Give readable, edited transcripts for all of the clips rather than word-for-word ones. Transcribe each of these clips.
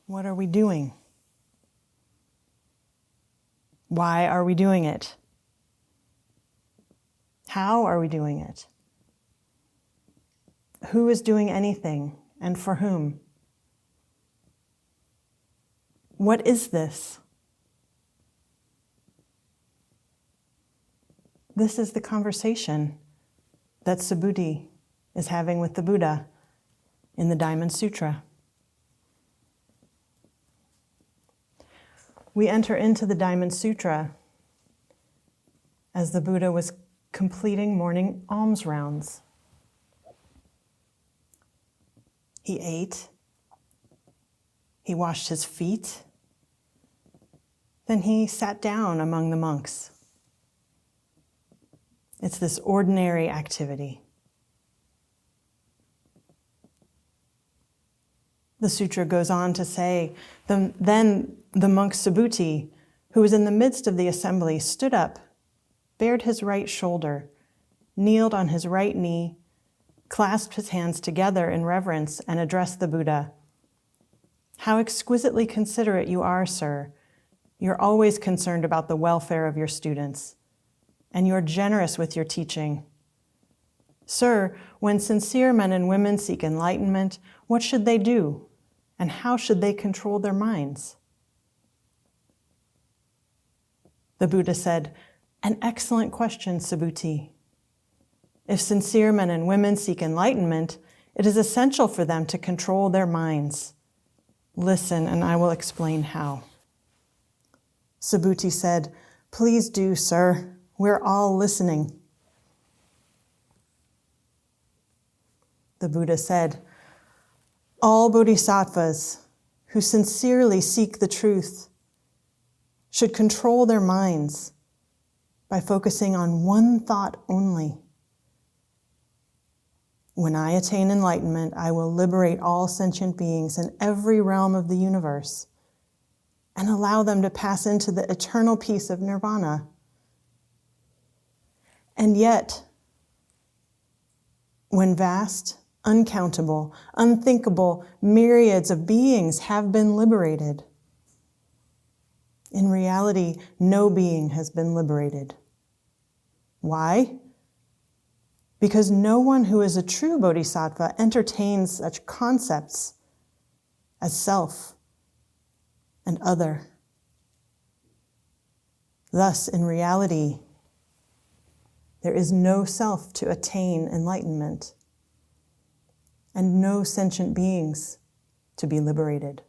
What are we doing? Why are we doing it? How are we doing it? Who is doing anything and for whom? What is this? This is the conversation that Subhuti is having with the Buddha in the Diamond Sutra. We enter into the Diamond Sutra as the Buddha was completing morning alms rounds. He ate, he washed his feet, then he sat down among the monks. It's this ordinary activity. The sutra goes on to say, then the monk Subhuti, who was in the midst of the assembly, stood up, bared his right shoulder, kneeled on his right knee, clasped his hands together in reverence, and addressed the Buddha. "How exquisitely considerate you are, sir. You're always concerned about the welfare of your students, and you're generous with your teaching. Sir, when sincere men and women seek enlightenment, what should they do, and how should they control their minds?" The Buddha said, "An excellent question, Subhuti. If sincere men and women seek enlightenment, it is essential for them to control their minds. Listen, and I will explain how." Subhuti said, "Please do, sir. We're all listening." The Buddha said, "All bodhisattvas who sincerely seek the truth should control their minds by focusing on one thought only. When I attain enlightenment, I will liberate all sentient beings in every realm of the universe and allow them to pass into the eternal peace of nirvana. And yet, when vast, uncountable, unthinkable myriads of beings have been liberated, in reality, no being has been liberated. Why? Because no one who is a true bodhisattva entertains such concepts as self and other. Thus, in reality, there is no self to attain enlightenment and no sentient beings to be liberated.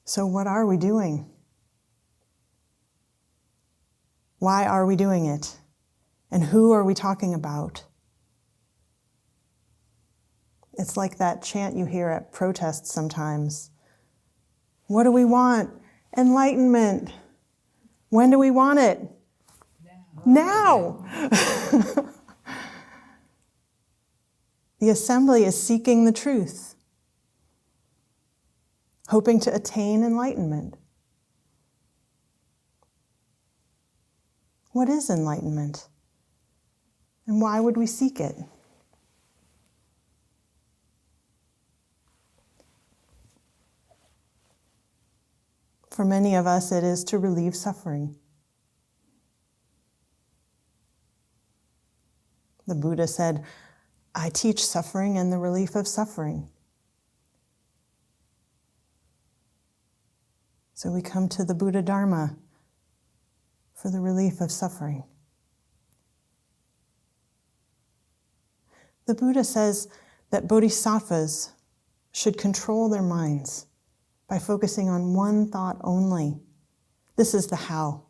So what are we doing? Why are we doing it? And who are we talking about? It's like that chant you hear at protests sometimes. What do we want? Enlightenment. When do we want it? Now. The assembly is seeking the truth, hoping to attain enlightenment. What is enlightenment? And why would we seek it? For many of us, it is to relieve suffering. The Buddha said, "I teach suffering and the relief of suffering." So we come to the Buddha Dharma for the relief of suffering. The Buddha says that bodhisattvas should control their minds by focusing on one thought only. This is the how.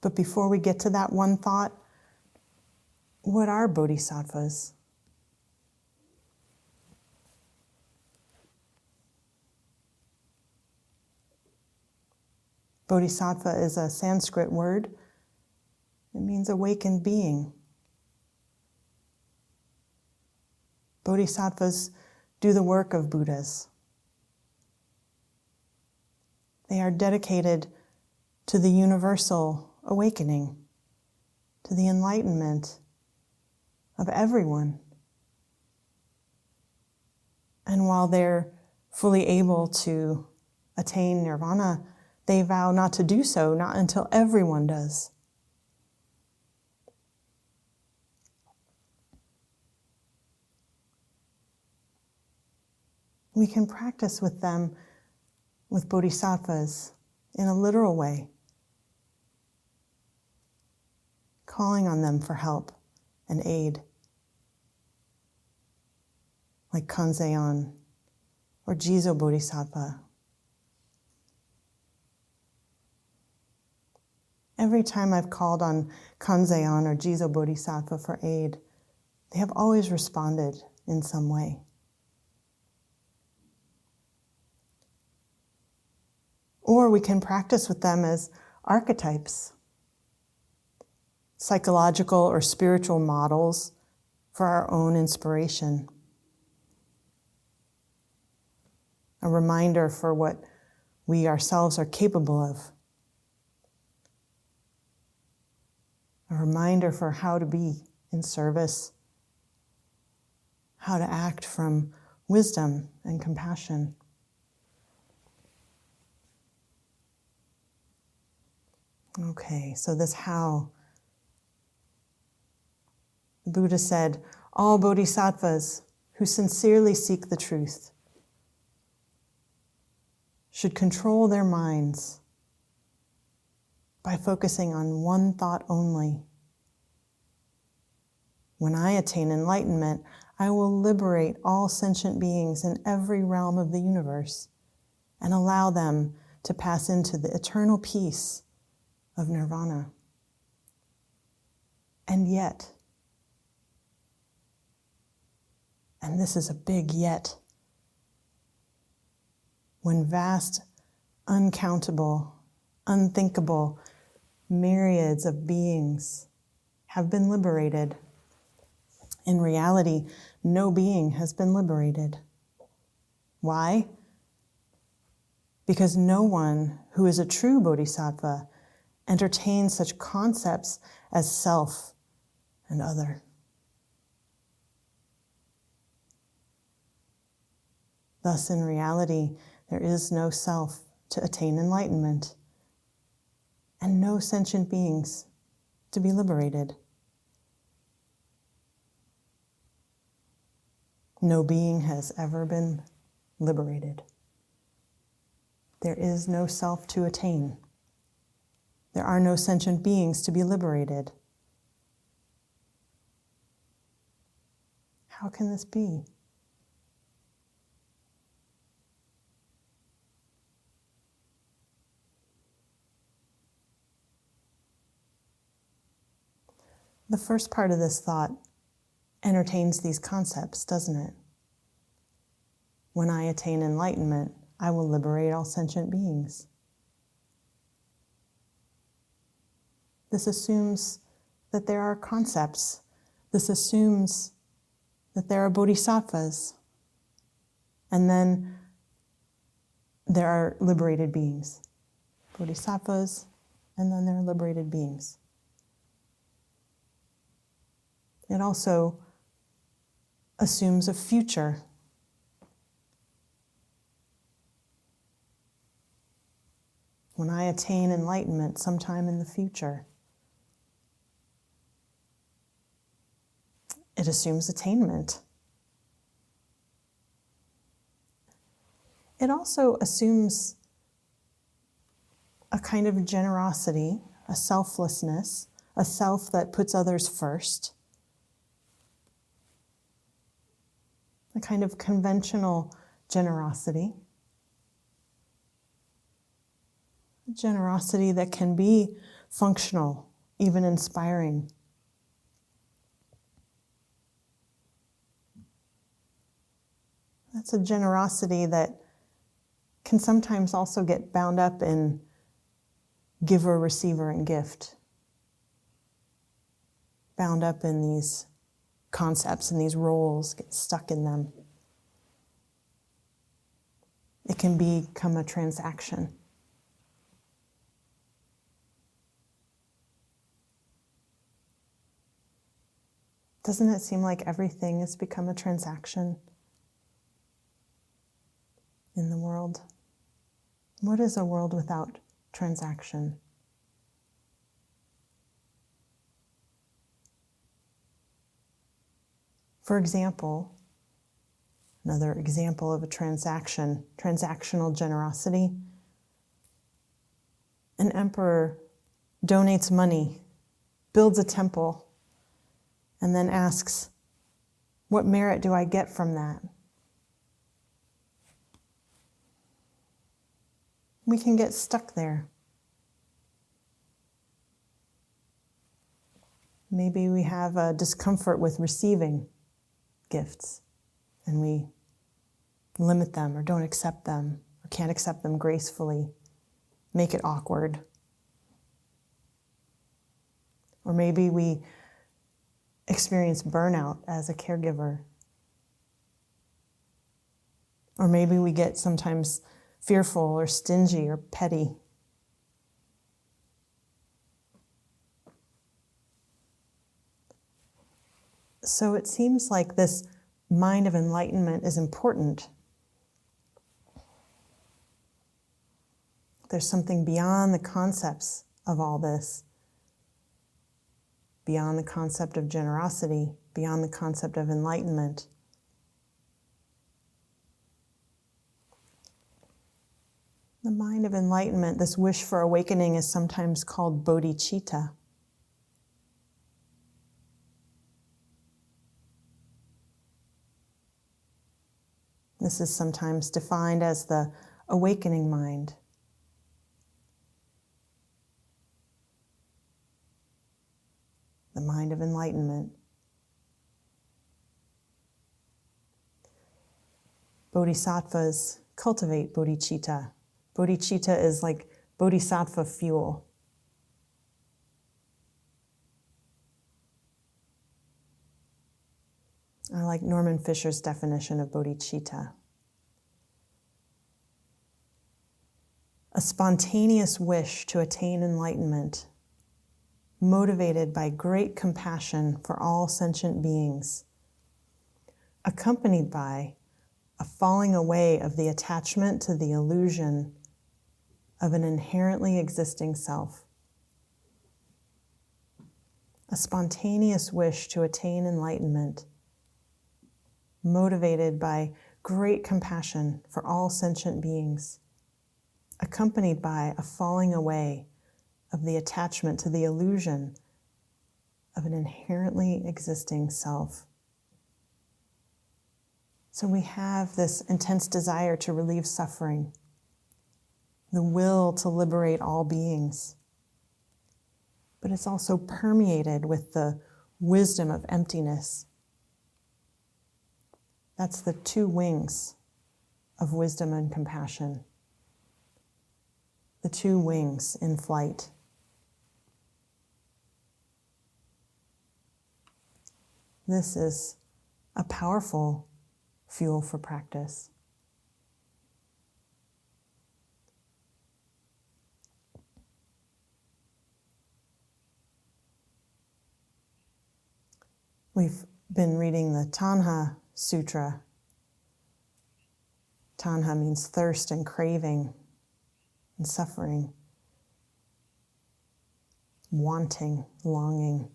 But before we get to that one thought, what are bodhisattvas? Bodhisattva is a Sanskrit word. It means awakened being. Bodhisattvas do the work of Buddhas. They are dedicated to the universal awakening, to the enlightenment of everyone. And while they're fully able to attain nirvana, they vow not to do so, not until everyone does. We can practice with them, with bodhisattvas, in a literal way, calling on them for help and aid, like Kanzeon or Jizo Bodhisattva. Every time I've called on Kanzeon or Jizo Bodhisattva for aid, they have always responded in some way. Or we can practice with them as archetypes, psychological or spiritual models for our own inspiration. A reminder for what we ourselves are capable of. A reminder for how to be in service, how to act from wisdom and compassion. Okay, so this how. The Buddha said, all bodhisattvas who sincerely seek the truth should control their minds by focusing on one thought only. When I attain enlightenment, I will liberate all sentient beings in every realm of the universe and allow them to pass into the eternal peace of nirvana. And yet, and this is a big yet, when vast, uncountable, unthinkable myriads of beings have been liberated, in reality, no being has been liberated. Why? Because no one who is a true bodhisattva entertains such concepts as self and other. Thus, in reality, there is no self to attain enlightenment, and no sentient beings to be liberated. No being has ever been liberated. There is no self to attain. There are no sentient beings to be liberated. How can this be? The first part of this thought entertains these concepts, doesn't it? When I attain enlightenment, I will liberate all sentient beings. This assumes that there are concepts. This assumes that there are bodhisattvas. And then there are liberated beings. Bodhisattvas, and then there are liberated beings. It also assumes a future. When I attain enlightenment sometime in the future. It assumes attainment. It also assumes a kind of generosity, a selflessness, a self that puts others first. A kind of conventional generosity. A generosity that can be functional, even inspiring. That's a generosity that can sometimes also get bound up in giver, receiver, and gift. Bound up in these concepts and these roles, get stuck in them. It can become a transaction. Doesn't it seem like everything has become a transaction in the world? What is a world without transaction? For example, another example of a transaction, transactional generosity. An emperor donates money, builds a temple, and then asks, what merit do I get from that? We can get stuck there. Maybe we have a discomfort with receiving gifts, and we limit them or don't accept them or can't accept them gracefully, make it awkward. Or maybe we experience burnout as a caregiver. Or maybe we get sometimes fearful or stingy or petty. So it seems like this mind of enlightenment is important. There's something beyond the concepts of all this, beyond the concept of generosity, beyond the concept of enlightenment. The mind of enlightenment, this wish for awakening, is sometimes called bodhicitta. This is sometimes defined as the awakening mind. The mind of enlightenment. Bodhisattvas cultivate bodhicitta. Bodhicitta is like bodhisattva fuel. I like Norman Fisher's definition of bodhicitta. A spontaneous wish to attain enlightenment, motivated by great compassion for all sentient beings, accompanied by a falling away of the attachment to the illusion of an inherently existing self. A spontaneous wish to attain enlightenment, motivated by great compassion for all sentient beings, accompanied by a falling away of the attachment to the illusion of an inherently existing self. So we have this intense desire to relieve suffering, the will to liberate all beings, but it's also permeated with the wisdom of emptiness. That's the two wings of wisdom and compassion. The two wings in flight. This is a powerful fuel for practice. We've been reading the Tanha Sutra. Tanha means thirst and craving and suffering, wanting, longing.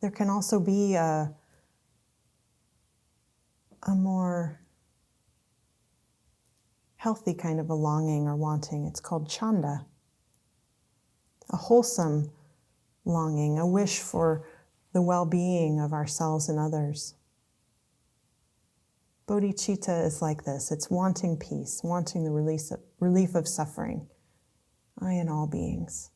There can also be a more healthy kind of a longing or wanting. It's called chanda, a wholesome longing, a wish for the well-being of ourselves and others. Bodhicitta is like this. It's wanting peace, wanting the relief of suffering, I and all beings.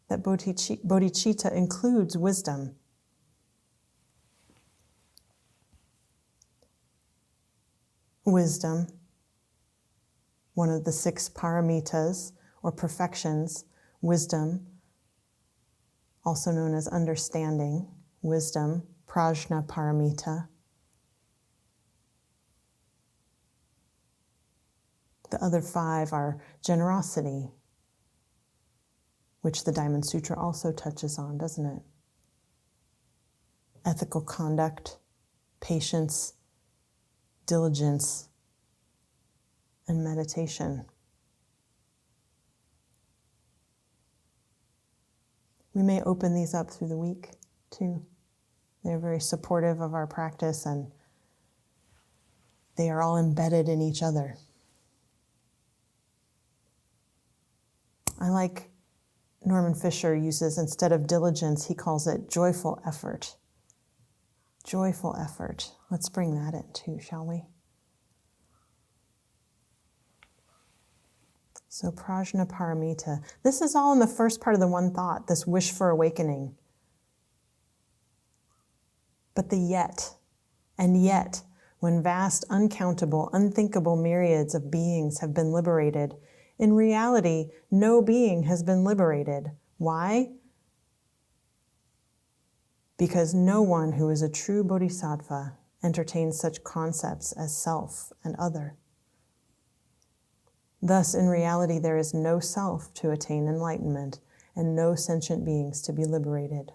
That bodhicitta includes wisdom. Wisdom, one of the 6 paramitas or perfections, wisdom, also known as understanding, wisdom, prajna paramita. The other 5 are generosity, which the Diamond Sutra also touches on, doesn't it? ethical conduct, patience, diligence, and meditation. We may open these up through the week too. They're very supportive of our practice, and they are all embedded in each other. I like Norman Fisher uses, instead of diligence, he calls it joyful effort. Joyful effort. Let's bring that in too, shall we? So prajnaparamita. This is all in the first part of the one thought, this wish for awakening. But the yet, and yet, when vast, uncountable, unthinkable myriads of beings have been liberated, in reality, no being has been liberated. Why? Because no one who is a true bodhisattva entertains such concepts as self and other. Thus, in reality, there is no self to attain enlightenment and no sentient beings to be liberated.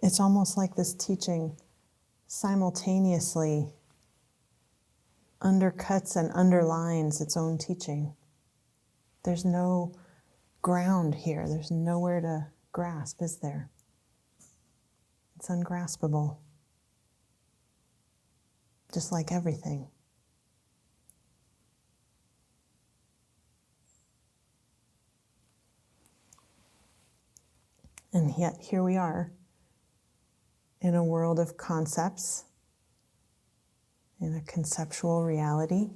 It's almost like this teaching simultaneously undercuts and underlines its own teaching. There's no ground here. There's nowhere to grasp, is there? It's ungraspable. Just like everything. And yet here we are in a world of concepts, in a conceptual reality.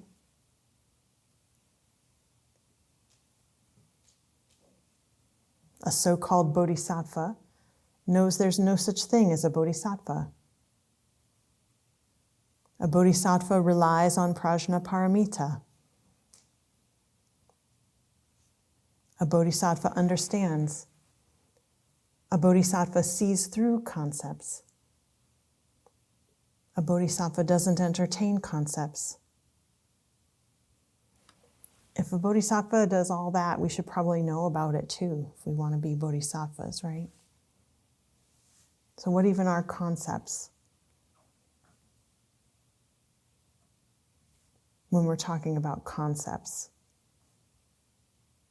A so-called bodhisattva knows there's no such thing as a bodhisattva. A bodhisattva relies on prajnaparamita. A bodhisattva understands. A bodhisattva sees through concepts. A bodhisattva doesn't entertain concepts. If a bodhisattva does all that, we should probably know about it too, if we want to be bodhisattvas, right? So what even are concepts? When we're talking about concepts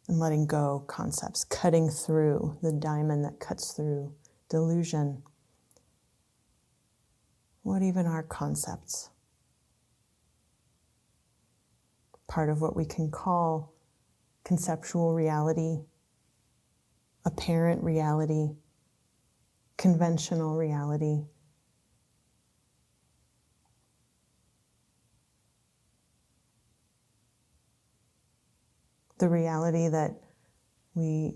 and letting go concepts, cutting through the diamond that cuts through delusion. What even are concepts? Part of what we can call conceptual reality, apparent reality, conventional reality. The reality that we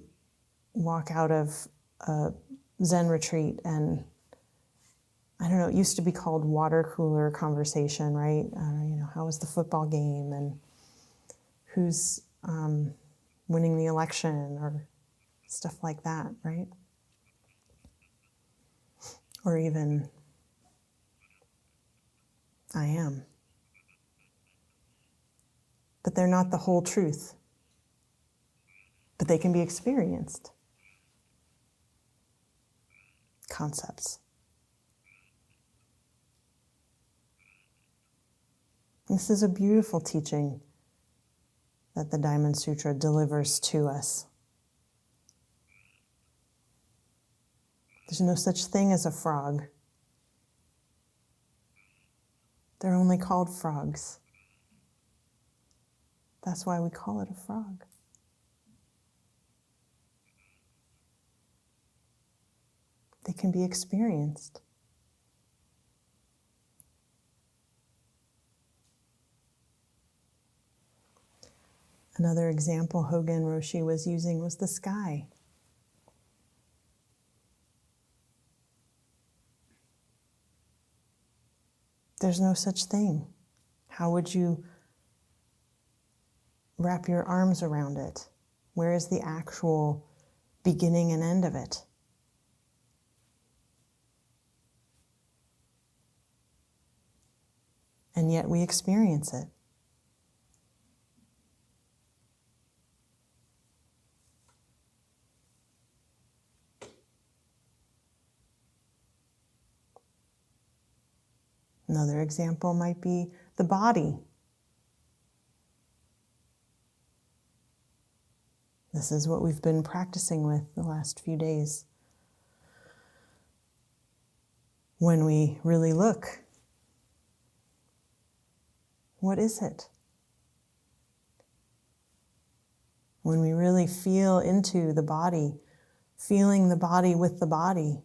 walk out of a Zen retreat and, I don't know, it used to be called water cooler conversation, right? How was the football game and who's winning the election or stuff like that, right? Or even, I am. But they're not the whole truth. But they can be experienced. Concepts. This is a beautiful teaching that the Diamond Sutra delivers to us. There's no such thing as a frog. They're only called frogs. That's why we call it a frog. They can be experienced. Another example Hogen Roshi was using was the sky. There's no such thing. How would you wrap your arms around it? Where is the actual beginning and end of it? and yet we experience it. Another example might be the body. This is what we've been practicing with the last few days. When we really look, what is it? When we really feel into the body, feeling the body with the body,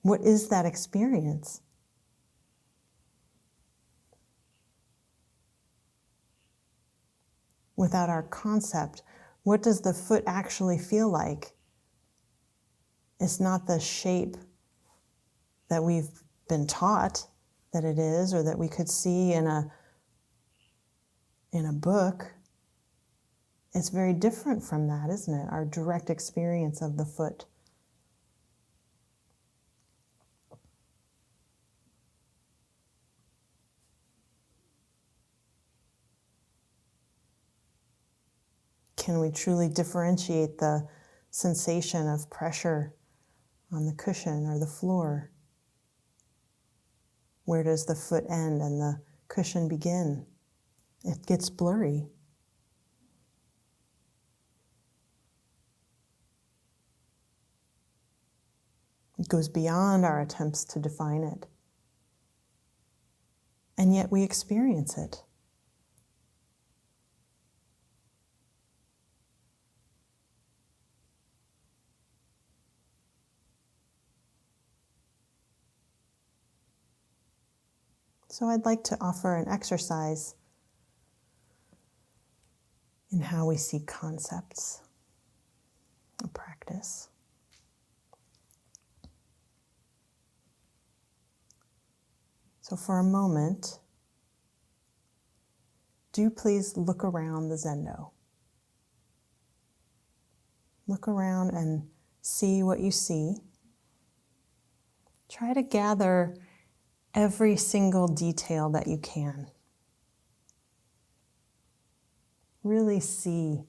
what is that experience? Without our concept, what does the foot actually feel like? It's not the shape that we've been taught that it is, or that we could see in a book. It's very different from that, isn't it? Our direct experience of the foot. Can we truly differentiate the sensation of pressure on the cushion or the floor? Where does the foot end and the cushion begin? It gets blurry. It goes beyond our attempts to define it. And yet we experience it. So I'd like to offer an exercise in how we see concepts, a practice. So for a moment, do please look around the zendo. Look around and see what you see. Try to gather every single detail that you can. Really see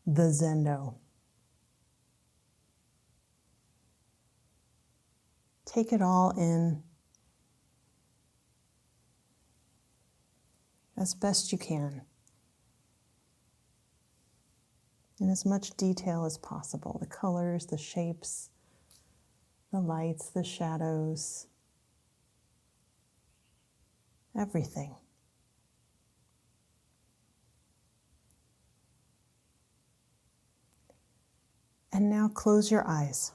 the zendo. Take it all in as best you can, in as much detail as possible. The colors, the shapes, the lights, the shadows, everything. And now close your eyes.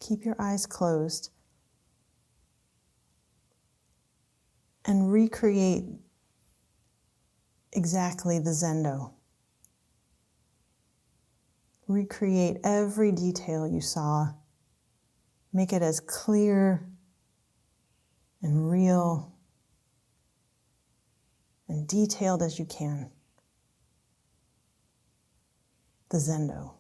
Keep your eyes closed and recreate exactly the zendo. Recreate every detail you saw. Make it as clear and real and detailed as you can. The zendo.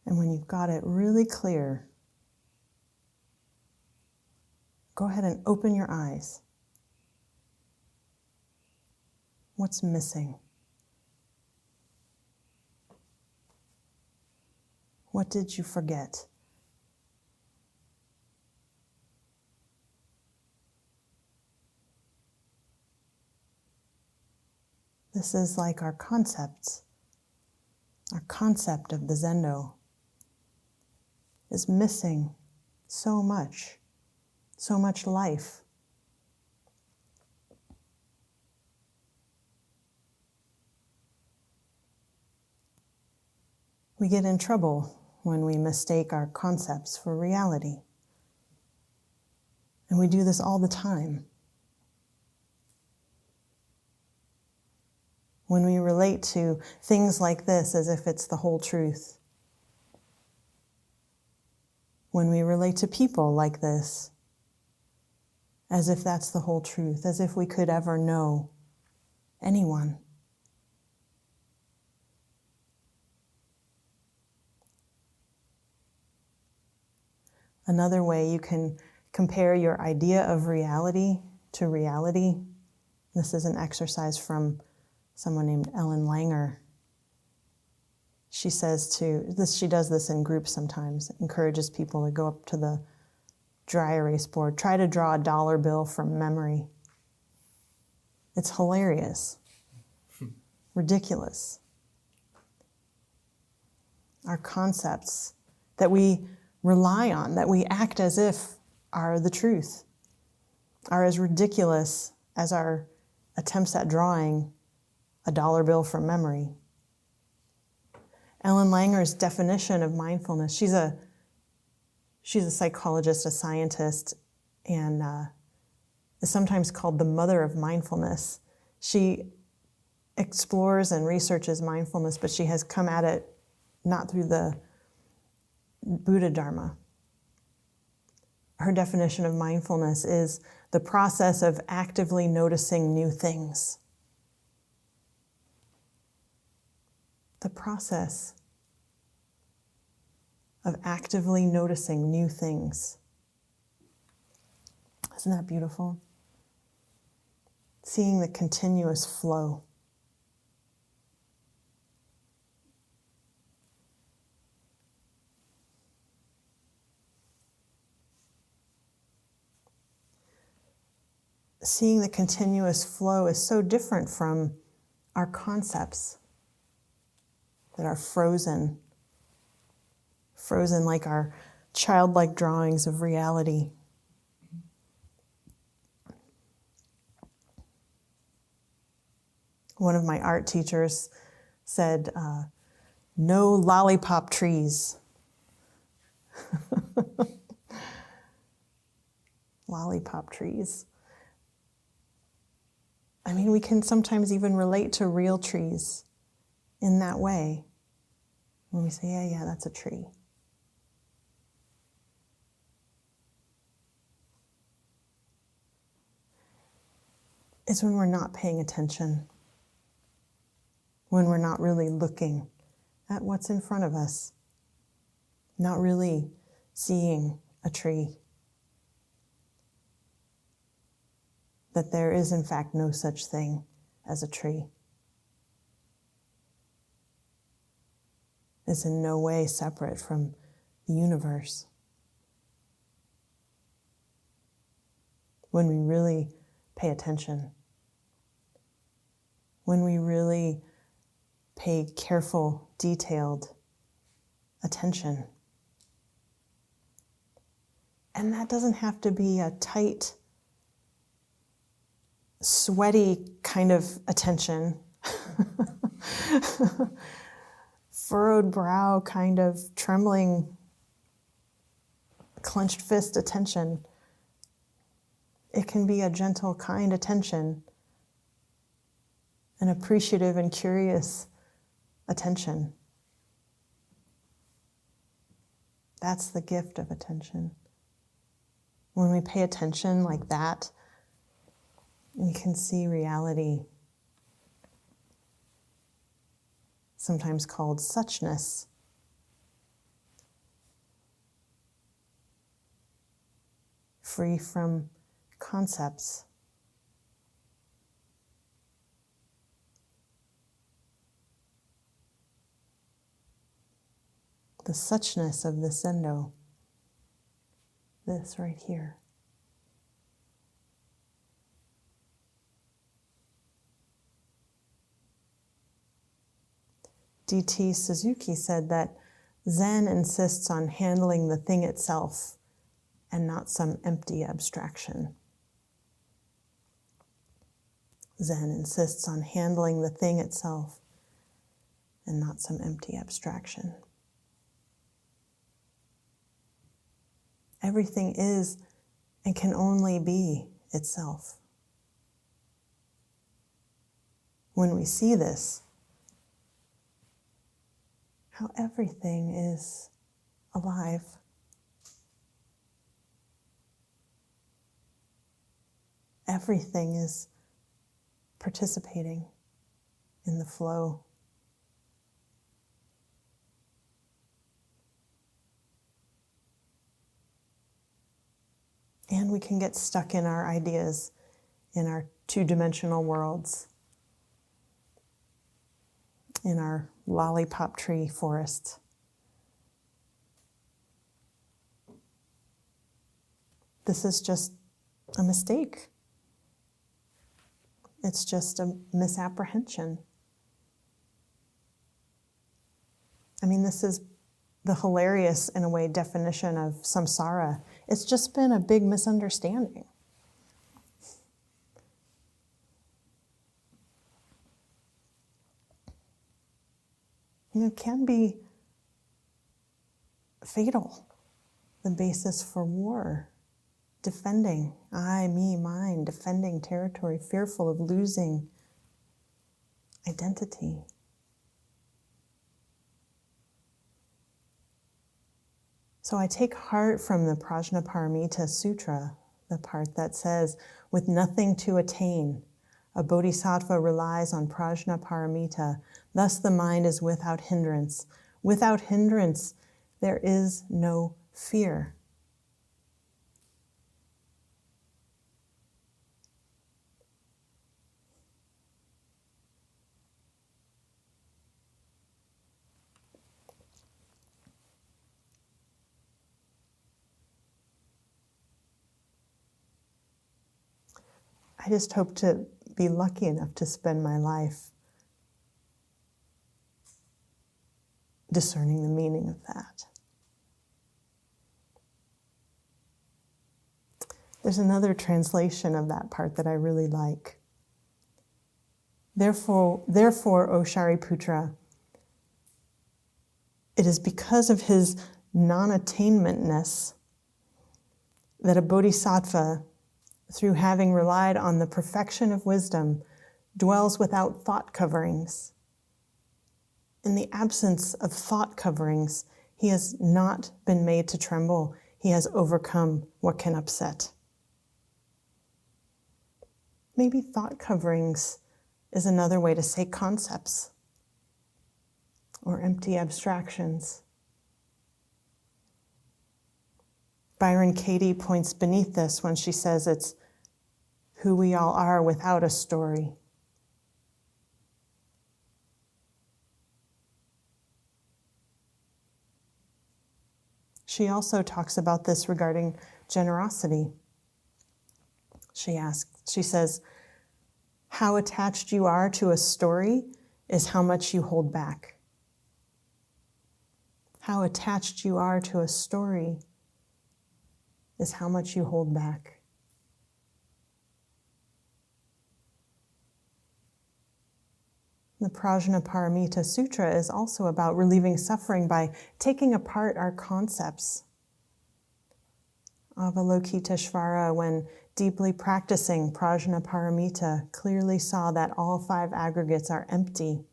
And when you've got it really clear, go ahead and open your eyes. What's missing? What did you forget? This is like our concepts. Our concept of the zendo is missing so much life. We get in trouble when we mistake our concepts for reality. And we do this all the time. When we relate to things like this as if it's the whole truth. When we relate to people like this, as if that's the whole truth, as if we could ever know anyone. Another way you can compare your idea of reality to reality. This is an exercise from someone named Ellen Langer. She says she does this in groups sometimes, encourages people to go up to the dry erase board, try to draw a dollar bill from memory. It's hilarious, ridiculous. Our concepts that we rely on, that we act as if are the truth, are as ridiculous as our attempts at drawing a dollar bill from memory. Ellen Langer's definition of mindfulness, she's a psychologist, a scientist, and is sometimes called the mother of mindfulness. She explores and researches mindfulness, but she has come at it not through the Buddha Dharma. Her definition of mindfulness is the process of actively noticing new things. The process of actively noticing new things. Isn't that beautiful? Seeing the continuous flow. Seeing the continuous flow is so different from our concepts that are frozen like our childlike drawings of reality. One of my art teachers said, no lollipop trees. Lollipop trees. I mean, we can sometimes even relate to real trees in that way. When we say, yeah, that's a tree. It's when we're not paying attention, when we're not really looking at what's in front of us, not really seeing a tree, that there is in fact no such thing as a tree. It's in no way separate from the universe. When we really pay attention, when we really pay careful, detailed attention. And that doesn't have to be a tight, sweaty kind of attention. Furrowed brow kind of trembling, clenched fist attention. It can be a gentle, kind attention, an appreciative and curious attention. That's the gift of attention. When we pay attention like that, we can see reality, sometimes called suchness. Free from concepts. The suchness of the Sendo, this right here. D.T. Suzuki said that Zen insists on handling the thing itself and not some empty abstraction. Zen insists on handling the thing itself and not some empty abstraction. Everything is and can only be itself. When we see this, how everything is alive. Everything is participating in the flow. And we can get stuck in our ideas, in our two-dimensional worlds, in our lollipop tree forests. This is just a mistake. It's just a misapprehension. I mean, this is the hilarious, in a way, definition of samsara. It's just been a big misunderstanding. It can be fatal, the basis for war. Defending, I, me, mine, defending territory, fearful of losing identity. So I take heart from the Prajnaparamita Sutra, the part that says, with nothing to attain, a bodhisattva relies on Prajnaparamita, thus the mind is without hindrance. Without hindrance, there is no fear. I just hope to be lucky enough to spend my life discerning the meaning of that. There's another translation of that part that I really like. Therefore, O Shariputra, it is because of his non-attainmentness that a bodhisattva, through having relied on the perfection of wisdom, dwells without thought coverings. In the absence of thought coverings, he has not been made to tremble. He has overcome what can upset. Maybe thought coverings is another way to say concepts or empty abstractions. Byron Katie points beneath this when she says it's who we all are without a story. She also talks about this regarding generosity. She says, how attached you are to a story is how much you hold back. How attached you are to a story is how much you hold back. The Prajnaparamita Sutra is also about relieving suffering by taking apart our concepts. Avalokiteshvara, when deeply practicing Prajnaparamita, clearly saw that all five aggregates are empty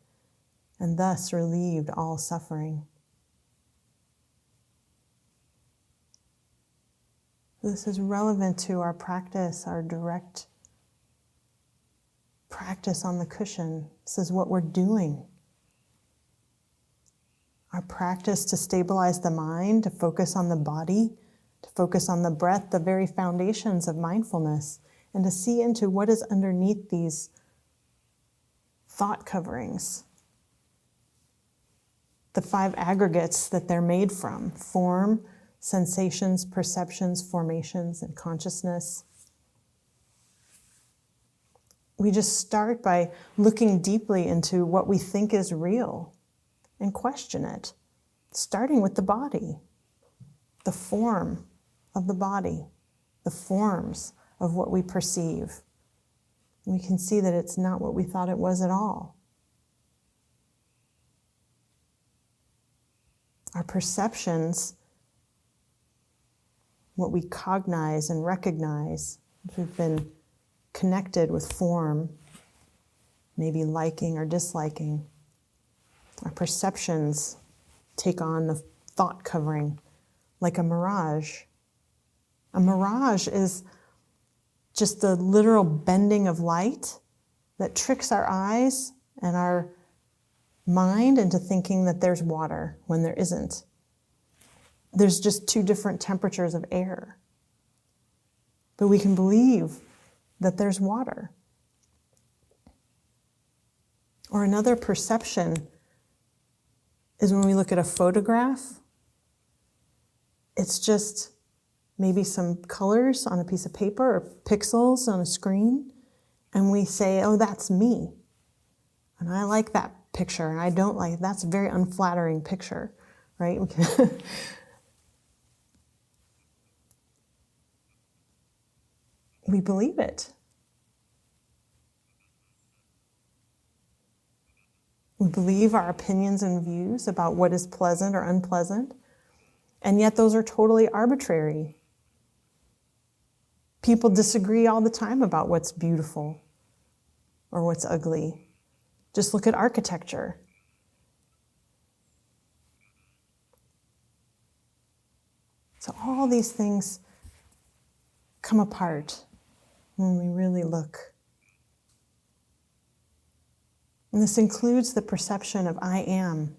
and thus relieved all suffering. This is relevant to our practice, our direct practice on the cushion. This is what we're doing. Our practice to stabilize the mind, to focus on the body, to focus on the breath, the very foundations of mindfulness, and to see into what is underneath these thought coverings. The five aggregates that they're made from: form, sensations, perceptions, formations, and consciousness. We just start by looking deeply into what we think is real and question it, starting with the body, the form of the body, the forms of what we perceive. We can see that it's not what we thought it was at all. Our perceptions, what we cognize and recognize, we've been connected with form, maybe liking or disliking. Our perceptions take on the thought covering like a mirage. A mirage is just the literal bending of light that tricks our eyes and our mind into thinking that there's water when there isn't. There's just two different temperatures of air. But we can believe that there's water. Or another perception is when we look at a photograph, it's just maybe some colors on a piece of paper or pixels on a screen, and we say, oh, that's me. And I like that picture, and I don't like, that's a very unflattering picture, right? We believe it. We believe our opinions and views about what is pleasant or unpleasant, and yet those are totally arbitrary. People disagree all the time about what's beautiful or what's ugly. Just look at architecture. So all these things come apart when we really look. And this includes the perception of I am.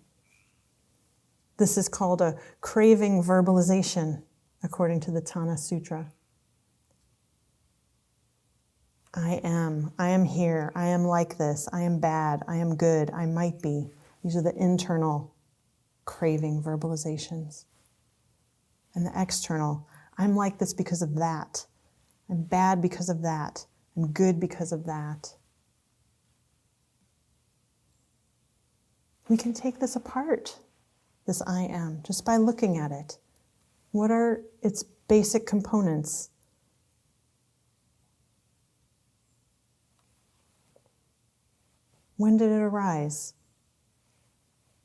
This is called a craving verbalization, according to the Tana Sutra. I am here, I am like this, I am bad, I am good, I might be. These are the internal craving verbalizations. And the external, I'm like this because of that. I'm bad because of that. I'm good because of that. We can take this apart, this I am, just by looking at it. What are its basic components? When did it arise?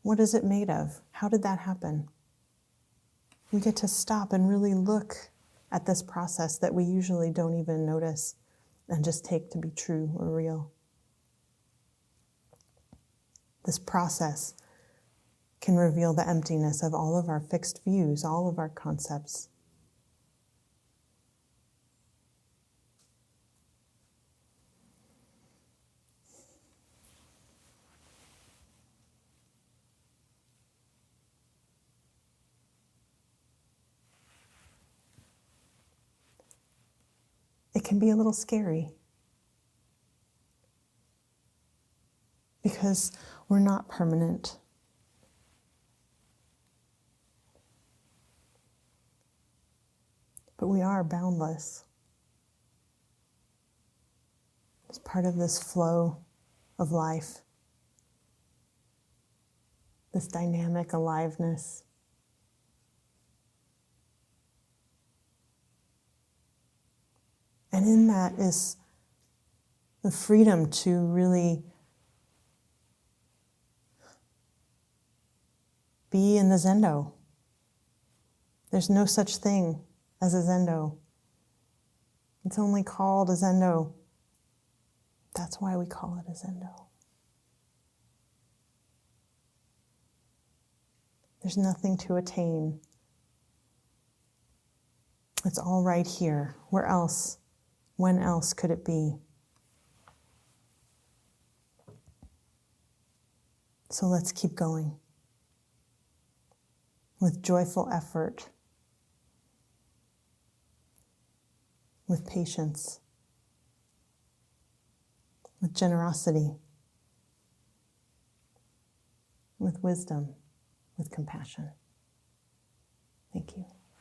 What is it made of? How did that happen? We get to stop and really look at this process that we usually don't even notice and just take to be true or real. This process can reveal the emptiness of all of our fixed views, all of our concepts. It can be a little scary because we're not permanent. But we are boundless. It's part of this flow of life, this dynamic aliveness. And in that is the freedom to really be in the Zendo. There's no such thing as a Zendo. It's only called a Zendo. That's why we call it a Zendo. There's nothing to attain. It's all right here. Where else? When else could it be? So let's keep going with joyful effort, with patience, with generosity, with wisdom, with compassion. Thank you.